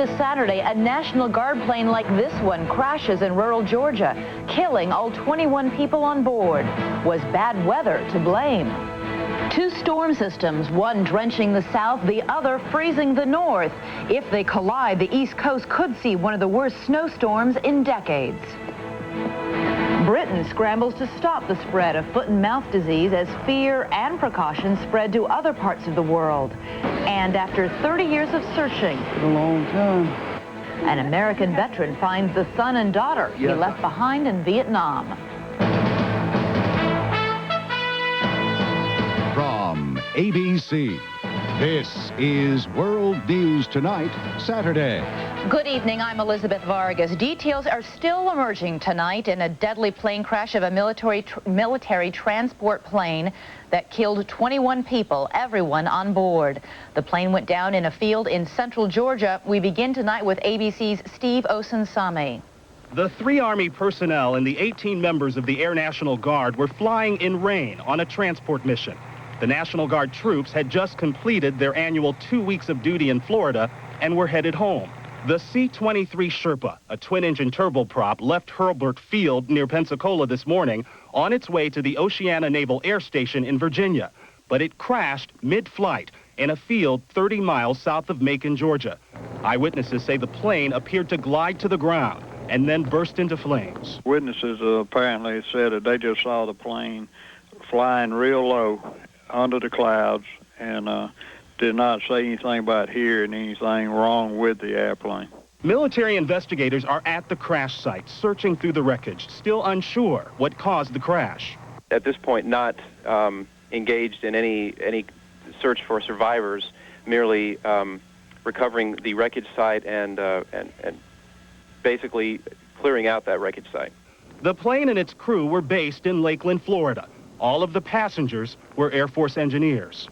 this Saturday, a National Guard plane like this one crashes in rural Georgia, killing all 21 people on board. Was bad weather to blame? Two storm systems, one drenching the south, the other freezing the north. If they collide, the East Coast could see one of the worst snowstorms in decades. Britain scrambles to stop the spread of foot and mouth disease as fear and precautions spread to other parts of the world. And after 30 years of searching, a long time, an American veteran finds the son and daughter he left behind in Vietnam. From ABC, this is World News Tonight, Saturday. Good evening, I'm Elizabeth Vargas. Details are still emerging tonight in a deadly plane crash of a military transport plane that killed 21 people, everyone on board. The plane went down in a field in central Georgia. We begin tonight with ABC's Steve Osunsami. The 3 Army personnel and the 18 members of the Air National Guard were flying in rain on a transport mission. The National Guard troops had just completed their annual 2 weeks of duty in Florida and were headed home. The C-23 Sherpa, a twin-engine turboprop, left Hurlburt Field near Pensacola this morning on its way to the Oceana Naval Air Station in Virginia. But it crashed mid-flight in a field 30 miles south of Macon, Georgia. Eyewitnesses say the plane appeared to glide to the ground and then burst into flames. Witnesses apparently said that they just saw the plane flying real low under the clouds and did not say anything about hearing anything wrong with the airplane. Military investigators are at the crash site, searching through the wreckage, still unsure what caused the crash. At this point, not engaged in any search for survivors, merely recovering the wreckage site and basically clearing out that wreckage site. The plane and its crew were based in Lakeland, Florida. All of the passengers were Air Force engineers.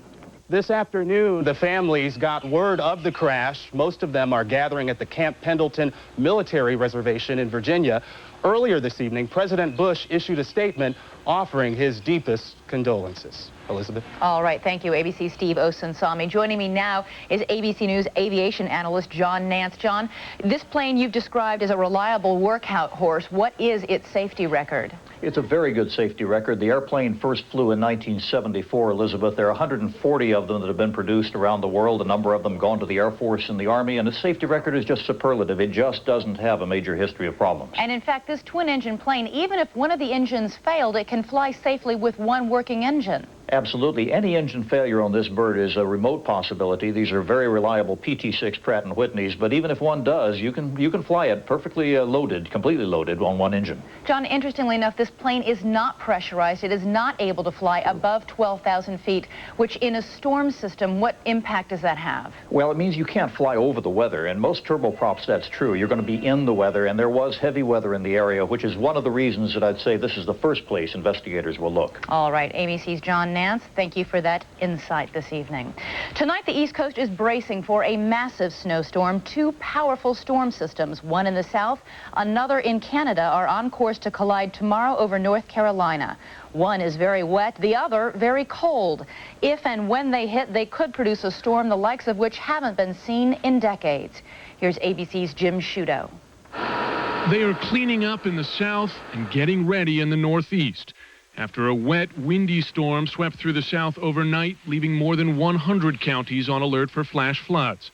This afternoon, the families got word of the crash. Most of them are gathering at the Camp Pendleton Military Reservation in Virginia. Earlier this evening, President Bush issued a statement offering his deepest condolences. Elizabeth? All right, thank you, ABC Steve Osunsami. Joining me now is ABC News aviation analyst John Nance. John, this plane you've described as a reliable workhorse. What is its safety record? It's a very good safety record. The airplane first flew in 1974, Elizabeth. There are 140 of them that have been produced around the world, a number of them gone to the Air Force and the Army, and the safety record is just superlative. It just doesn't have a major history of problems. And in fact, this twin-engine plane, even if one of the engines failed, it can fly safely with one working engine. Absolutely. Any engine failure on this bird is a remote possibility. These are very reliable PT-6 Pratt & Whitneys, but even if one does, you can fly it perfectly loaded, completely loaded on one engine. John, interestingly enough, this plane is not pressurized. It is not able to fly above 12,000 feet, which in a storm system, what impact does that have? Well, it means you can't fly over the weather, and most turboprops, that's true. You're going to be in the weather, and there was heavy weather in the area, which is one of the reasons that I'd say this is the first place investigators will look. All right, ABC's John Nance, thank you for that insight this evening. Tonight, the East Coast is bracing for a massive snowstorm. 2 powerful storm systems, one in the south, another in Canada, are on course to collide tomorrow over North Carolina. One is very wet, the other very cold. If and when they hit, they could produce a storm the likes of which haven't been seen in decades. Here's ABC's Jim Sciutto. They are cleaning up in the south and getting ready in the northeast after a wet, windy storm swept through the south overnight, leaving more than 100 counties on alert for flash floods.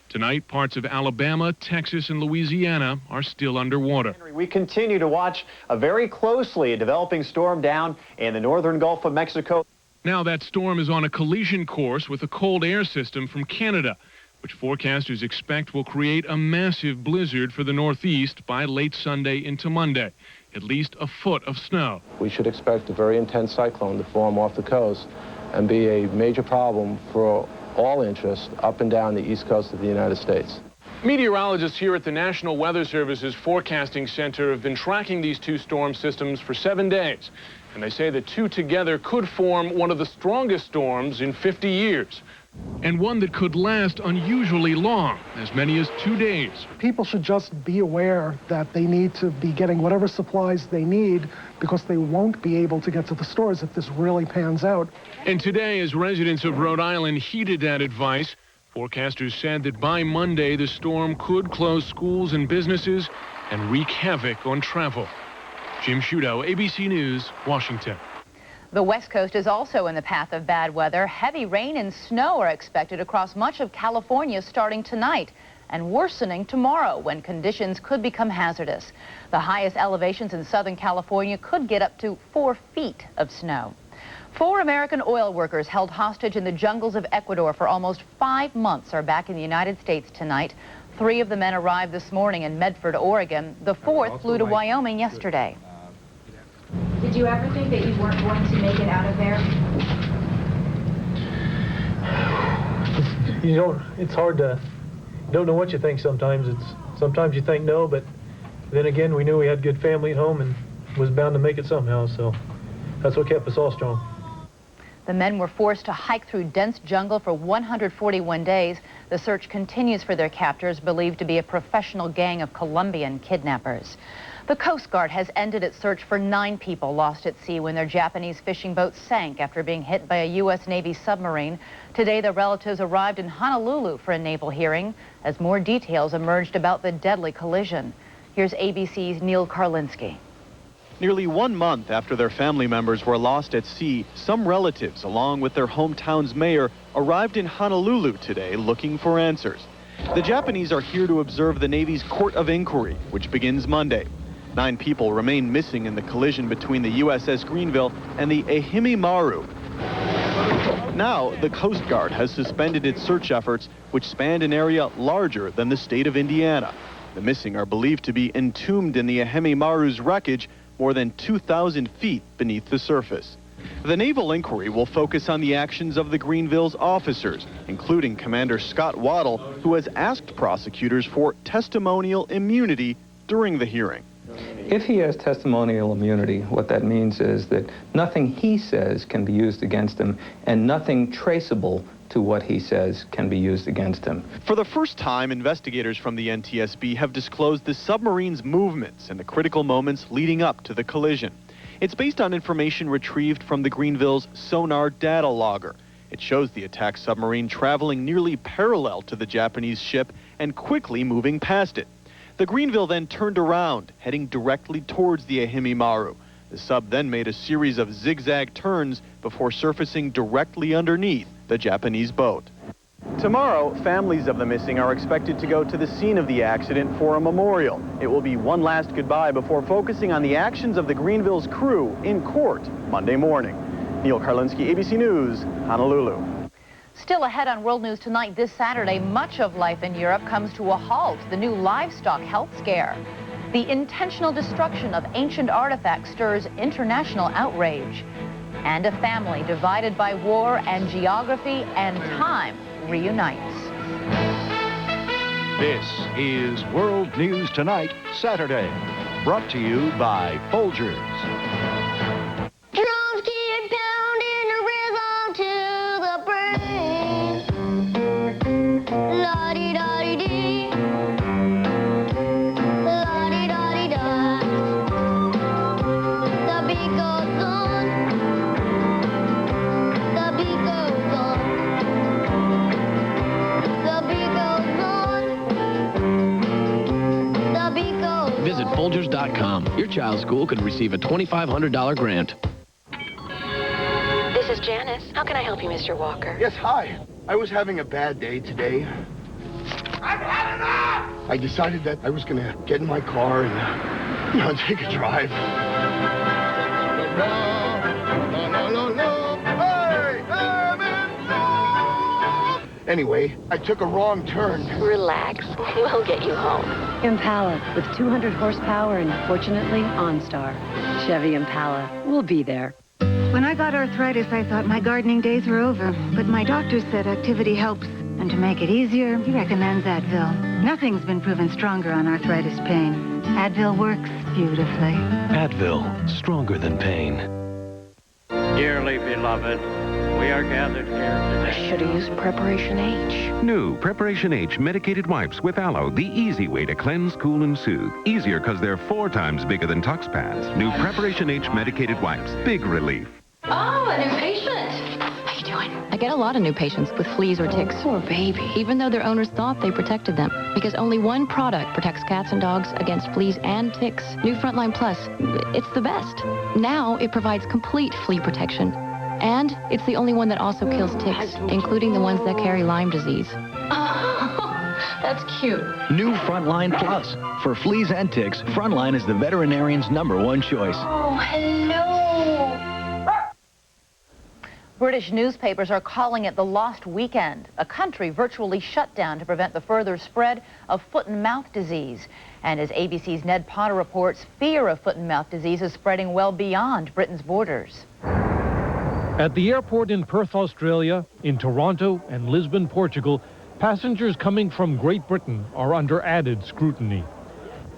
Tonight, parts of Alabama, Texas, and Louisiana are still underwater. We continue to watch very closely a developing storm down in the northern Gulf of Mexico. Now that storm is on a collision course with a cold air system from Canada, which forecasters expect will create a massive blizzard for the Northeast by late Sunday into Monday. At least a foot of snow. We should expect a very intense cyclone to form off the coast and be a major problem for all interests up and down the east coast of the United States. Meteorologists here at the National Weather Service's Forecasting Center have been tracking these 2 storm systems for 7 days. And they say the 2 together could form one of the strongest storms in 50 years. And one that could last unusually long, as many as 2 days. People should just be aware that they need to be getting whatever supplies they need because they won't be able to get to the stores if this really pans out. And today, as residents of Rhode Island heeded that advice, Forecasters said that by Monday, the storm could close schools and businesses and wreak havoc on travel. Jim Sciutto, ABC News, Washington. The West Coast is also in the path of bad weather. Heavy rain and snow are expected across much of California starting tonight and worsening tomorrow when conditions could become hazardous. The highest elevations in Southern California could get up to 4 feet of snow. 4 American oil workers held hostage in the jungles of Ecuador for almost 5 months are back in the United States tonight. 3 of the men arrived this morning in Medford, Oregon. The 4th flew to Wyoming yesterday. Did you ever think that you weren't going to make it out of there? You know, it's hard to, you don't know what you think sometimes. Sometimes you think no, but then again, we knew we had good family at home and was bound to make it somehow, so that's what kept us all strong. The men were forced to hike through dense jungle for 141 days. The search continues for their captors, believed to be a professional gang of Colombian kidnappers. The Coast Guard has ended its search for 9 people lost at sea when their Japanese fishing boat sank after being hit by a U.S. Navy submarine. Today, the relatives arrived in Honolulu for a naval hearing as more details emerged about the deadly collision. Here's ABC's Neil Karlinski. Nearly 1 month after their family members were lost at sea, some relatives, along with their hometown's mayor, arrived in Honolulu today looking for answers. The Japanese are here to observe the Navy's Court of Inquiry, which begins Monday. 9 people remain missing in the collision between the USS Greenville and the Ehime Maru. Now, the Coast Guard has suspended its search efforts, which spanned an area larger than the state of Indiana. The missing are believed to be entombed in the Ehime Maru's wreckage more than 2,000 feet beneath the surface. The naval inquiry will focus on the actions of the Greenville's officers, including Commander Scott Waddle, who has asked prosecutors for testimonial immunity during the hearing. If he has testimonial immunity, what that means is that nothing he says can be used against him, and nothing traceable to what he says can be used against him. For the first time, investigators from the NTSB have disclosed the submarine's movements and the critical moments leading up to the collision. It's based on information retrieved from the Greenville's sonar data logger. It shows the attack submarine traveling nearly parallel to the Japanese ship and quickly moving past it. The Greenville then turned around, heading directly towards the Ehime Maru. The sub then made a series of zigzag turns before surfacing directly underneath the Japanese boat. Tomorrow, families of the missing are expected to go to the scene of the accident for a memorial. It will be one last goodbye before focusing on the actions of the Greenville's crew in court Monday morning. Neil Karlinski, ABC News, Honolulu. Still ahead on World News Tonight this Saturday, much of life in Europe comes to a halt. The new livestock health scare. The intentional destruction of ancient artifacts stirs international outrage. And a family divided by war and geography and time reunites. This is World News Tonight, Saturday. Brought to you by Folgers. Drums keep pounding the rhythm to the brain. La-di-da-di-dee. La-di-da-di-da. The beat goes on. The beat goes on. The beat goes on. The beat goes on. Visit Folgers.com. Your child's school could receive a $2,500 grant. This is Janice. How can I help you, Mr. Walker? Yes, hi. I was having a bad day today. I've had enough! I decided that I was going to get in my car and, take a drive. Anyway, I took a wrong turn. Relax. We'll get you home. Impala with 200 horsepower and, fortunately, OnStar. Chevy Impala. We'll be there. When I got arthritis, I thought my gardening days were over. But my doctor said activity helps. And to make it easier, he recommends Advil. Nothing's been proven stronger on arthritis pain. Advil works beautifully. Advil, stronger than pain. Dearly beloved, we are gathered here today. I should have used Preparation H. New Preparation H medicated wipes with aloe, the easy way to cleanse, cool, and soothe. Easier because they're 4 times bigger than Tux pads. New Preparation H medicated wipes. Big relief. Oh, a new patient. How you doing? doing? I get a lot of new patients with fleas or ticks. Poor baby. Even though their owners thought they protected them. Because only one product protects cats and dogs against fleas and ticks. New Frontline Plus. It's the best. Now it provides complete flea protection. And it's the only one that also kills ticks, including the ones that carry Lyme disease. That's cute. New Frontline Plus. For fleas and ticks, Frontline is the veterinarian's #1 choice. Oh, hello. British newspapers are calling it the lost weekend, a country virtually shut down to prevent the further spread of foot and mouth disease. And as ABC's Ned Potter reports, fear of foot and mouth disease is spreading well beyond Britain's borders. At the airport in Perth, Australia, in Toronto and Lisbon, Portugal, passengers coming from Great Britain are under added scrutiny.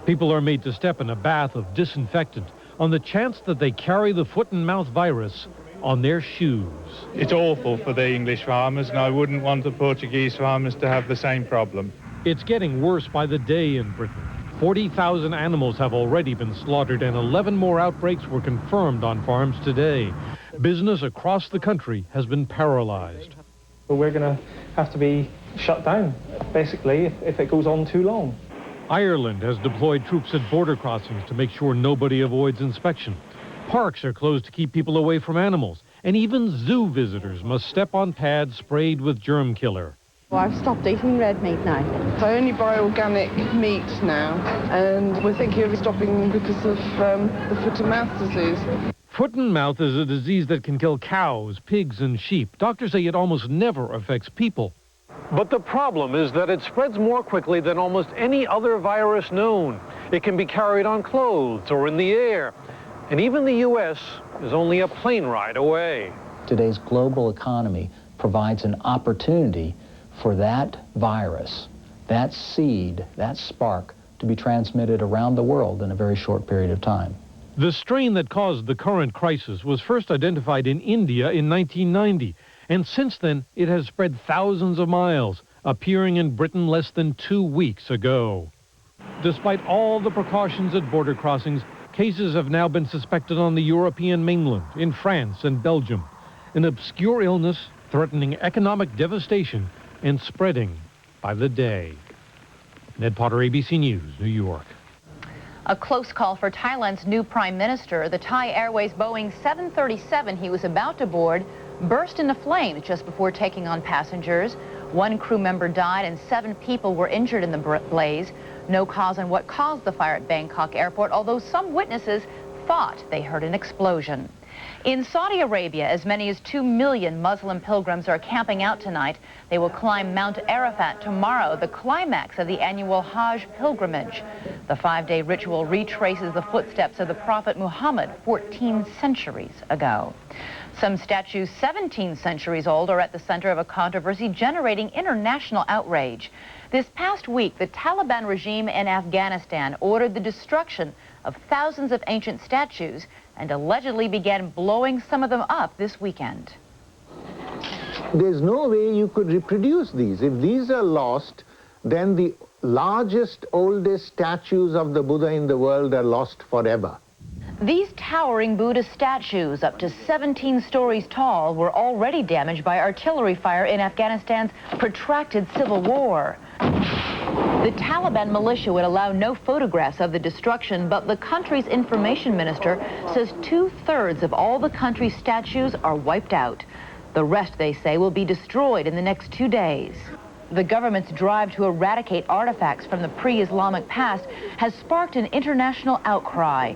People are made to step in a bath of disinfectant on the chance that they carry the foot and mouth virus on their shoes. It's awful for the English farmers, and I wouldn't want the Portuguese farmers to have the same problem. It's getting worse by the day in Britain. 40,000 animals have already been slaughtered, and 11 more outbreaks were confirmed on farms today. Business across the country has been paralyzed. But we're going to have to be shut down, basically, if it goes on too long. Ireland has deployed troops at border crossings to make sure nobody avoids inspection. Parks are closed to keep people away from animals, and even zoo visitors must step on pads sprayed with germ killer. Well, I've stopped eating red meat now. I only buy organic meat now, and we're thinking of stopping because of the foot and mouth disease. Foot and mouth is a disease that can kill cows, pigs, and sheep. Doctors say it almost never affects people. But the problem is that it spreads more quickly than almost any other virus known. It can be carried on clothes or in the air. And even the U.S. is only a plane ride away. Today's global economy provides an opportunity for that virus, that seed, that spark, to be transmitted around the world in a very short period of time. The strain that caused the current crisis was first identified in India in 1990, and since then it has spread thousands of miles, appearing in Britain less than 2 weeks ago. Despite all the precautions at border crossings, cases have now been suspected on the European mainland, in France and Belgium. An obscure illness threatening economic devastation and spreading by the day. Ned Potter, ABC News, New York. A close call for Thailand's new prime minister. The Thai Airways Boeing 737 he was about to board burst into flames just before taking on passengers. 1 crew member died and 7 people were injured in the blaze. No cause on what caused the fire at Bangkok airport, although some witnesses thought they heard an explosion. In Saudi Arabia, as many as 2 million Muslim pilgrims are camping out tonight. They will climb Mount Arafat tomorrow, the climax of the annual Hajj pilgrimage. The 5-day ritual retraces the footsteps of the Prophet Muhammad 14 centuries ago. Some statues 17 centuries old are at the center of a controversy generating international outrage. This past week, the Taliban regime in Afghanistan ordered the destruction of thousands of ancient statues and allegedly began blowing some of them up this weekend. There's no way you could reproduce these. If these are lost, then the largest, oldest statues of the Buddha in the world are lost forever. These towering Buddha statues, up to 17 stories tall, were already damaged by artillery fire in Afghanistan's protracted civil war. The Taliban militia would allow no photographs of the destruction, but the country's information minister says 2/3 of all the country's statues are wiped out. The rest, they say, will be destroyed in the next 2 days. The government's drive to eradicate artifacts from the pre-Islamic past has sparked an international outcry.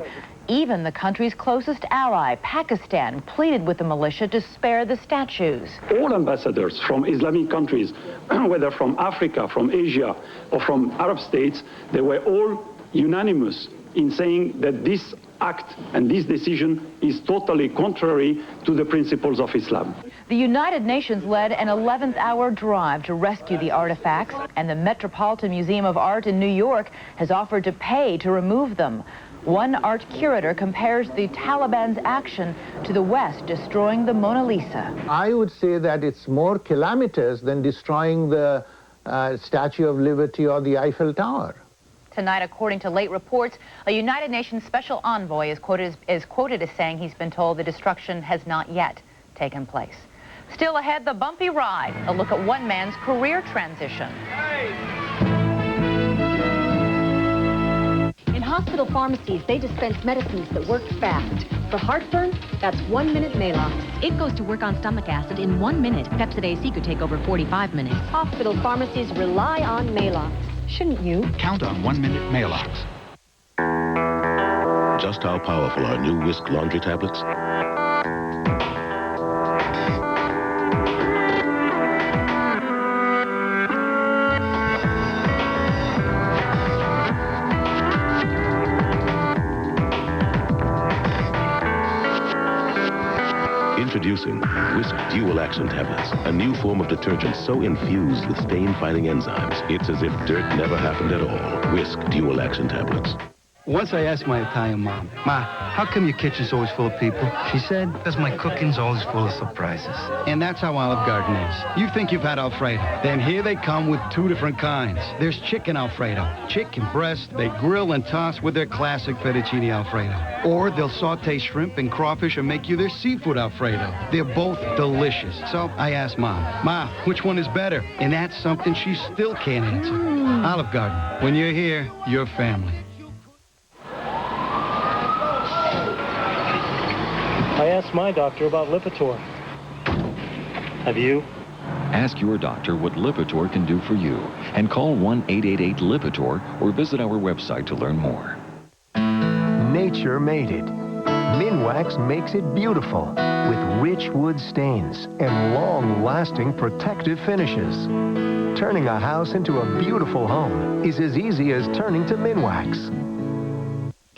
Even the country's closest ally, Pakistan, pleaded with the militia to spare the statues. All ambassadors from Islamic countries, whether from Africa, from Asia, or from Arab states, they were all unanimous in saying that this act and this decision is totally contrary to the principles of Islam. The United Nations led an 11th-hour drive to rescue the artifacts, and the Metropolitan Museum of Art in New York has offered to pay to remove them. One art curator compares the Taliban's action to the West destroying the Mona Lisa. I would say that it's more kilometers than destroying the Statue of Liberty or the Eiffel Tower. Tonight, according to late reports, a United Nations special envoy is quoted as saying he's been told the destruction has not yet taken place. Still ahead, the bumpy ride. A look at one man's career transition. In hospital pharmacies, they dispense medicines that work fast. For heartburn, that's 1 minute Maalox. It goes to work on stomach acid in 1 minute. Pepcid AC could take over 45 minutes. Hospital pharmacies rely on Maalox. Shouldn't you? Count on 1 minute Maalox. Just how powerful are new Whisk laundry tablets? Introducing Whisk Dual Action Tablets, a new form of detergent so infused with stain-fighting enzymes, it's as if dirt never happened at all. Whisk Dual Action Tablets. Once I asked my Italian mom, Ma, how come your kitchen's always full of people? She said, because my cooking's always full of surprises. And that's how Olive Garden is. You think you've had Alfredo. Then here they come with 2 different kinds. There's chicken Alfredo, chicken breast. They grill and toss with their classic fettuccine Alfredo. Or they'll saute shrimp and crawfish and make you their seafood Alfredo. They're both delicious. So I asked Mom, Ma, which one is better? And that's something she still can't answer. Olive Garden, when you're here, you're family. I asked my doctor about Lipitor. Have you? Ask your doctor what Lipitor can do for you and call 1-888-LIPITOR or visit our website to learn more. Nature made it. Minwax makes it beautiful with rich wood stains and long-lasting protective finishes. Turning a house into a beautiful home is as easy as turning to Minwax.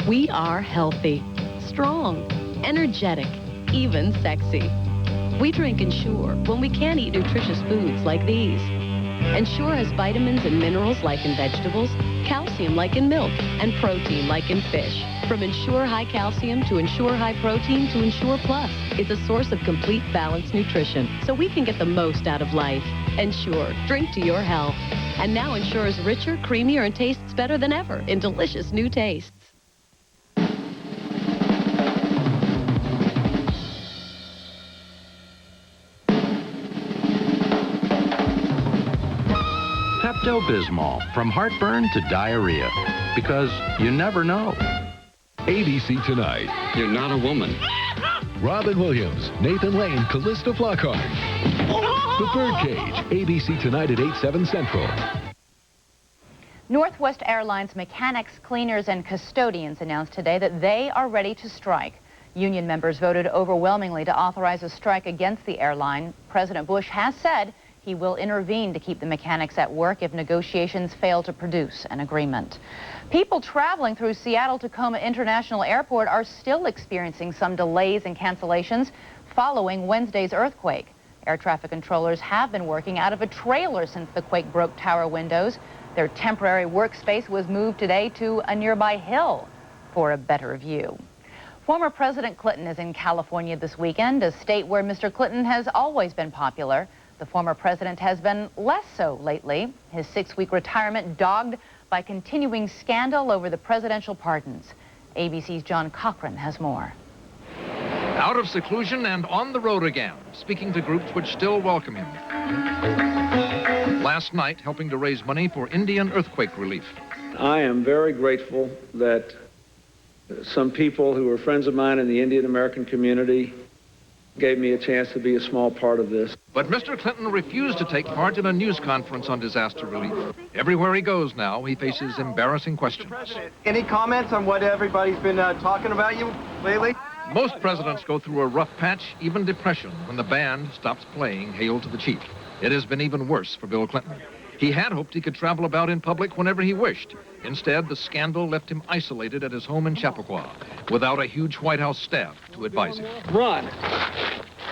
We are healthy, strong, energetic, even sexy. We drink Ensure when we can't eat nutritious foods like these. Ensure has vitamins and minerals like in vegetables, calcium like in milk, and protein like in fish. From Ensure High Calcium to Ensure High Protein to Ensure Plus, it's a source of complete balanced nutrition, so we can get the most out of life. Ensure, drink to your health. And now Ensure is richer, creamier, and tastes better than ever in delicious new tastes. Pepto-Bismol, from heartburn to diarrhea, because you never know. ABC Tonight. You're not a woman. Robin Williams, Nathan Lane, Callista Flockhart. The Birdcage. ABC Tonight at 8/7 Central. Northwest Airlines mechanics, cleaners, and custodians announced today that they are ready to strike. Union members voted overwhelmingly to authorize a strike against the airline. President Bush has said he will intervene to keep the mechanics at work if negotiations fail to produce an agreement. People traveling through Seattle-Tacoma International Airport are still experiencing some delays and cancellations following Wednesday's earthquake. Air traffic controllers have been working out of a trailer since the quake broke tower windows. Their temporary workspace was moved today to a nearby hill for a better view. Former President Clinton is in California this weekend, a state where Mr. Clinton has always been popular. The former president has been less so lately. His 6-week retirement dogged by continuing scandal over the presidential pardons. ABC's John Cochran has more. Out of seclusion and on the road again, speaking to groups which still welcome him. Last night, helping to raise money for Indian earthquake relief. I am very grateful that some people who were friends of mine in the Indian American community gave me a chance to be a small part of this. But Mr. Clinton refused to take part in a news conference on disaster relief. Everywhere he goes now, he faces embarrassing questions. Any comments on what everybody's been talking about you lately? Most presidents go through a rough patch, even depression, when the band stops playing Hail to the Chief. It has been even worse for Bill Clinton. He had hoped he could travel about in public whenever he wished. Instead, the scandal left him isolated at his home in Chappaqua, without a huge White House staff to advise him. Run!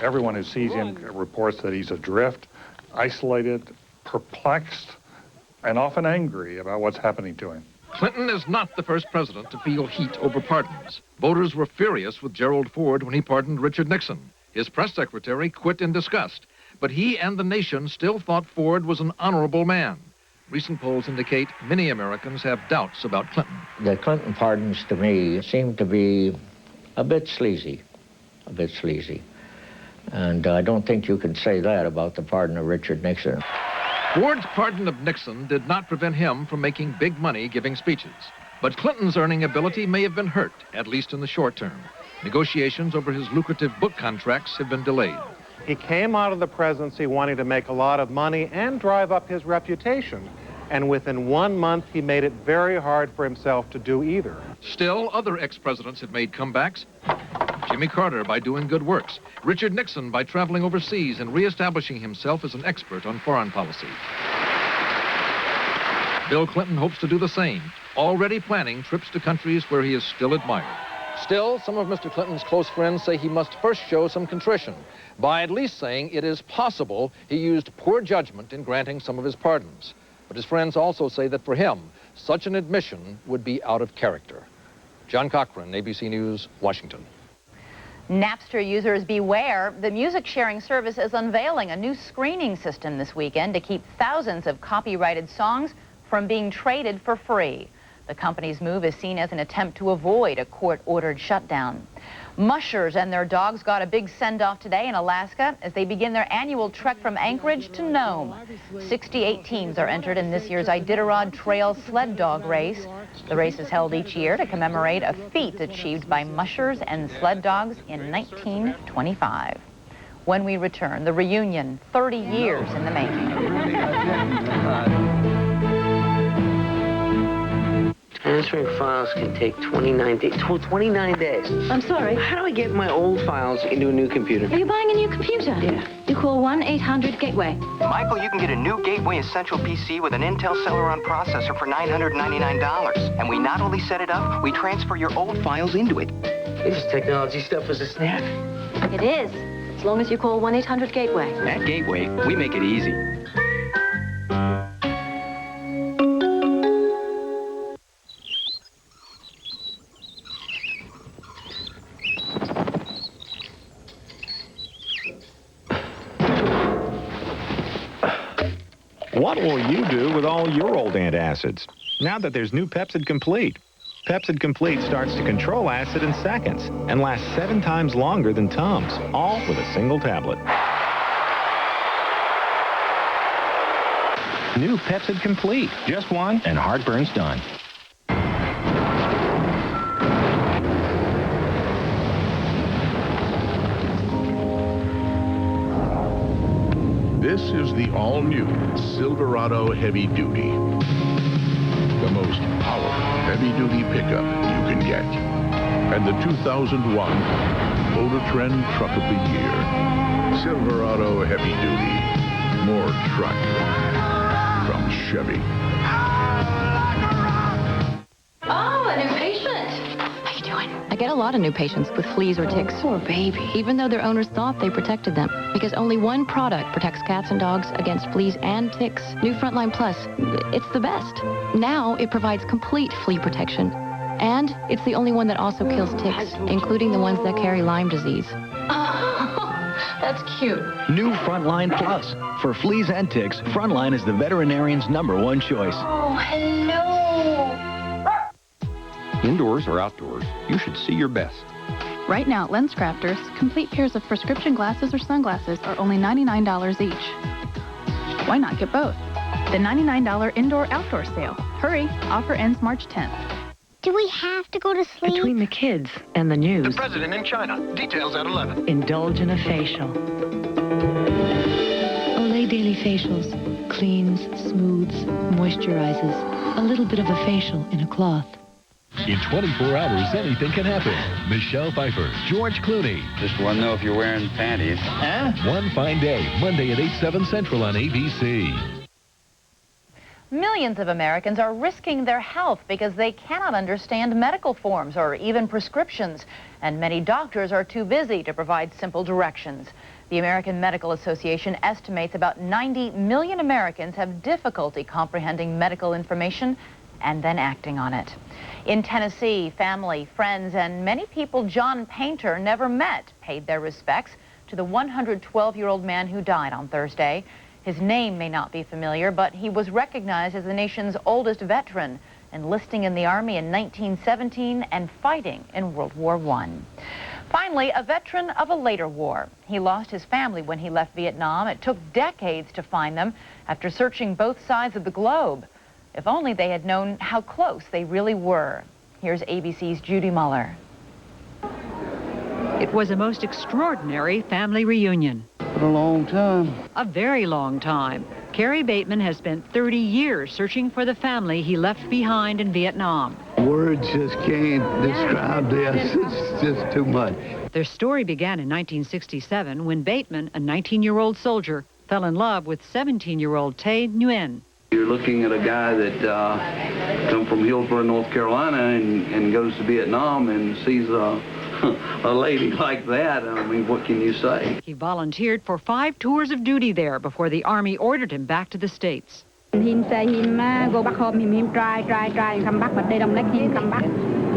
Everyone who sees him reports that he's adrift, isolated, perplexed, and often angry about what's happening to him. Clinton is not the first president to feel heat over pardons. Voters were furious with Gerald Ford when he pardoned Richard Nixon. His press secretary quit in disgust, but he and the nation still thought Ford was an honorable man. Recent polls indicate many Americans have doubts about Clinton. The Clinton pardons, to me, seem to be a bit sleazy, And I don't think you can say that about the pardon of Richard Nixon. Ward's pardon of Nixon did not prevent him from making big money giving speeches. But Clinton's earning ability may have been hurt, at least in the short term. Negotiations over his lucrative book contracts have been delayed. He came out of the presidency wanting to make a lot of money and drive up his reputation. And within 1 month, he made it very hard for himself to do either. Still, other ex-presidents have made comebacks. Jimmy Carter by doing good works. Richard Nixon by traveling overseas and reestablishing himself as an expert on foreign policy. Bill Clinton hopes to do the same, already planning trips to countries where he is still admired. Still, some of Mr. Clinton's close friends say he must first show some contrition by at least saying it is possible he used poor judgment in granting some of his pardons. But his friends also say that for him, such an admission would be out of character. John Cochran, ABC News, Washington. Napster users beware. The music sharing service is unveiling a new screening system this weekend to keep thousands of copyrighted songs from being traded for free. The company's move is seen as an attempt to avoid a court-ordered shutdown. Mushers and their dogs got a big send-off today in Alaska as they begin their annual trek from Anchorage to Nome. 68 teams are entered in this year's Iditarod Trail Sled Dog Race. The race is held each year to commemorate a feat achieved by mushers and sled dogs in 1925. When we return, the reunion, 30 years in the making. Transferring files can take 29 days. 29 days. I'm sorry. How do I get my old files into a new computer? Are you buying a new computer? Yeah. You call 1-800-GATEWAY. Michael, you can get a new Gateway Essential PC with an Intel Celeron processor for $999. And we not only set it up, we transfer your old files into it. This technology stuff is a snap. It is, as long as you call 1-800-GATEWAY. At Gateway, we make it easy. What will you do with all your old antacids now that there's new Pepcid Complete? Pepcid Complete starts to control acid in seconds and lasts 7 times longer than Tums, all with a single tablet. New Pepcid Complete. Just one, and heartburn's done. This is the all-new Silverado Heavy Duty. The most powerful heavy-duty pickup you can get. And the 2001 Motor Trend Truck of the Year. Silverado Heavy Duty. More truck from Chevy. Oh, a new patient. How you doing? I get a lot of new patients with fleas or ticks. Poor baby. Even though their owners thought they protected them. Because only one product protects cats and dogs against fleas and ticks. New Frontline Plus. It's the best. Now it provides complete flea protection. And it's the only one that also kills ticks, including the ones that carry Lyme disease. Oh, that's cute. New Frontline Plus. For fleas and ticks, Frontline is the veterinarian's #1 choice. Oh, hello. Indoors or outdoors, you should see your best. Right now at LensCrafters, complete pairs of prescription glasses or sunglasses are only $99 each. Why not get both? The $99 indoor-outdoor sale. Hurry, offer ends March 10th. Do we have to go to sleep? Between the kids and the news. The president in China. Details at 11. Indulge in a facial. Olay Daily Facials. Cleans, smooths, moisturizes. A little bit of a facial in a cloth. In 24 hours, anything can happen. Michelle Pfeiffer, George Clooney. Just want to know if you're wearing panties. Huh? One Fine Day, Monday at 8, 7 Central on ABC. Millions of Americans are risking their health because they cannot understand medical forms or even prescriptions, and many doctors are too busy to provide simple directions. The American Medical Association estimates about 90 million Americans have difficulty comprehending medical information and then acting on it. In Tennessee, family, friends, and many people John Painter never met paid their respects to the 112-year-old man who died on Thursday. His name may not be familiar, but he was recognized as the nation's oldest veteran, enlisting in the Army in 1917 and fighting in World War I. Finally, a veteran of a later war. He lost his family when he left Vietnam. It took decades to find them after searching both sides of the globe. If only they had known how close they really were. Here's ABC's Judy Muller. It was a most extraordinary family reunion. For a long time. A very long time. Kerry Bateman has spent 30 years searching for the family he left behind in Vietnam. Words just can't describe this. It's just too much. Their story began in 1967 when Bateman, a 19-year-old soldier, fell in love with 17-year-old Tay Nguyen. You're looking at a guy that come from Hillsborough, North Carolina, and goes to Vietnam and sees a lady like that. I mean, what can you say? He volunteered for 5 tours of duty there before the Army ordered him back to the States. Him say him go back home, him try and come back, but they don't let him come back.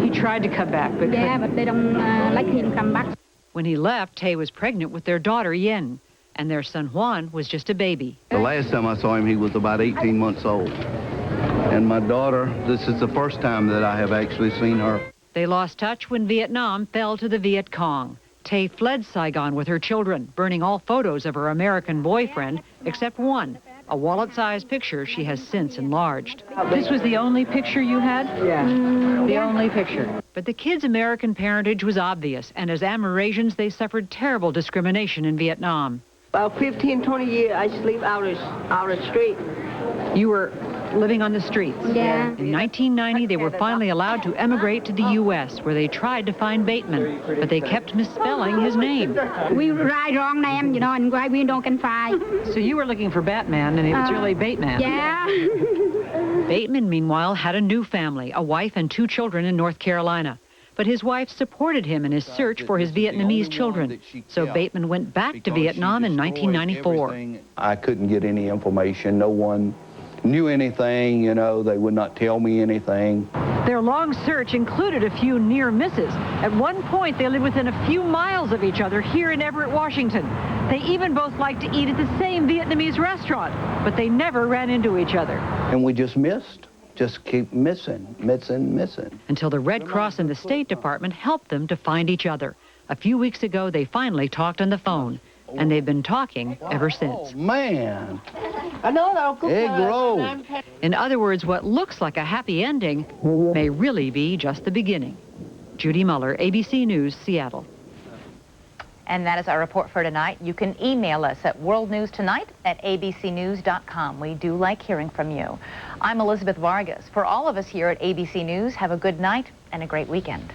He tried to come back, but yeah, but they don't let him come back. When he left, Tay was pregnant with their daughter Yen, and their son Juan was just a baby. The last time I saw him, he was about 18 months old. And my daughter, this is the first time that I have actually seen her. They lost touch when Vietnam fell to the Viet Cong. Tay fled Saigon with her children, burning all photos of her American boyfriend, except one, a wallet-sized picture she has since enlarged. This was the only picture you had? Yeah. The only picture. But the kids' American parentage was obvious, and as Amerasians, they suffered terrible discrimination in Vietnam. About 15, 20 years, I sleep out the street. You were living on the streets? Yeah. In 1990, they were finally allowed to emigrate to the U.S., where they tried to find Bateman, but they kept misspelling his name. We write wrong name, you know, and why we don't can find. So you were looking for Batman, and it was really Bateman. Yeah. Bateman, meanwhile, had a new family, a wife and 2 children in North Carolina. But his wife supported him in his search for his Vietnamese children. So Bateman went back to Vietnam in 1994. I couldn't get any information. No one knew anything, you know, they would not tell me anything. Their long search included a few near misses. At one point, they lived within a few miles of each other here in Everett, Washington. They even both liked to eat at the same Vietnamese restaurant, but they never ran into each other. And we just missed. Just keep missing. Until the Red Cross and the State Department helped them to find each other. A few weeks ago, they finally talked on the phone, and they've been talking ever since. Oh, man. Egg roll. In other words, what looks like a happy ending may really be just the beginning. Judy Muller, ABC News, Seattle. And that is our report for tonight. You can email us at worldnewstonight@abcnews.com. We do like hearing from you. I'm Elizabeth Vargas. For all of us here at ABC News, have a good night and a great weekend.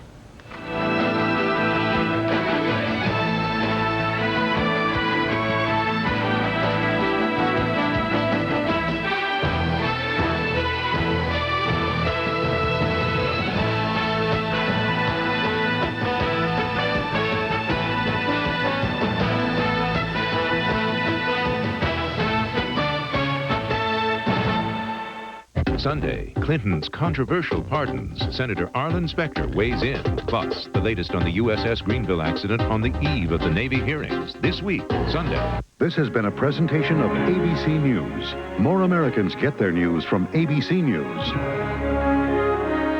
Sunday, Clinton's controversial pardons. Senator Arlen Specter weighs in. Plus, the latest on the USS Greenville accident on the eve of the Navy hearings. This week, Sunday. This has been a presentation of ABC News. More Americans get their news from ABC News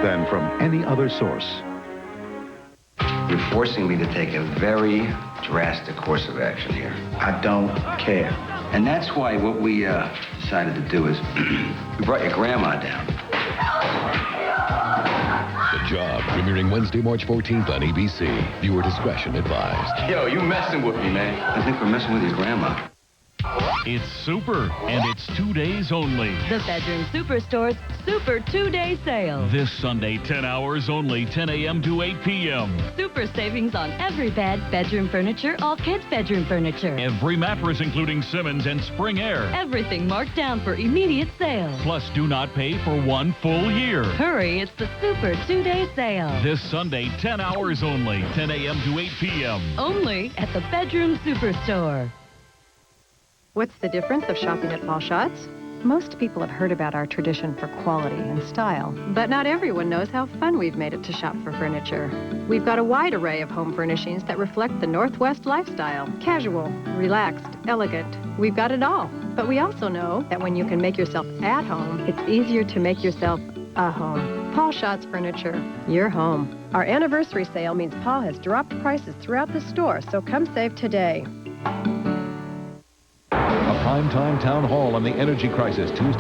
than from any other source. You're forcing me to take a very drastic course of action here. I don't care. And that's why what we decided to do is we brought your grandma down. The Job, premiering Wednesday, March 14th on ABC. Viewer discretion advised. Yo, you messing with me, man. I think we're messing with your grandma. It's super, and it's 2 days only. The Bedroom Superstore's Super 2-Day Sale. This Sunday, 10 hours only, 10 a.m. to 8 p.m. Super savings on every bed, bedroom furniture, all kids' bedroom furniture. Every mattress, including Simmons and Spring Air. Everything marked down for immediate sale. Plus, do not pay for 1 full year. Hurry, it's the Super 2-Day Sale. This Sunday, 10 hours only, 10 a.m. to 8 p.m. Only at the Bedroom Superstore. What's the difference of shopping at Paul Schatz? Most people have heard about our tradition for quality and style, but not everyone knows how fun we've made it to shop for furniture. We've got a wide array of home furnishings that reflect the Northwest lifestyle. Casual, relaxed, elegant. We've got it all. But we also know that when you can make yourself at home, it's easier to make yourself a home. Paul Schatz Furniture, your home. Our anniversary sale means Paul has dropped prices throughout the store, so come save today. A primetime town hall on the energy crisis Tuesday.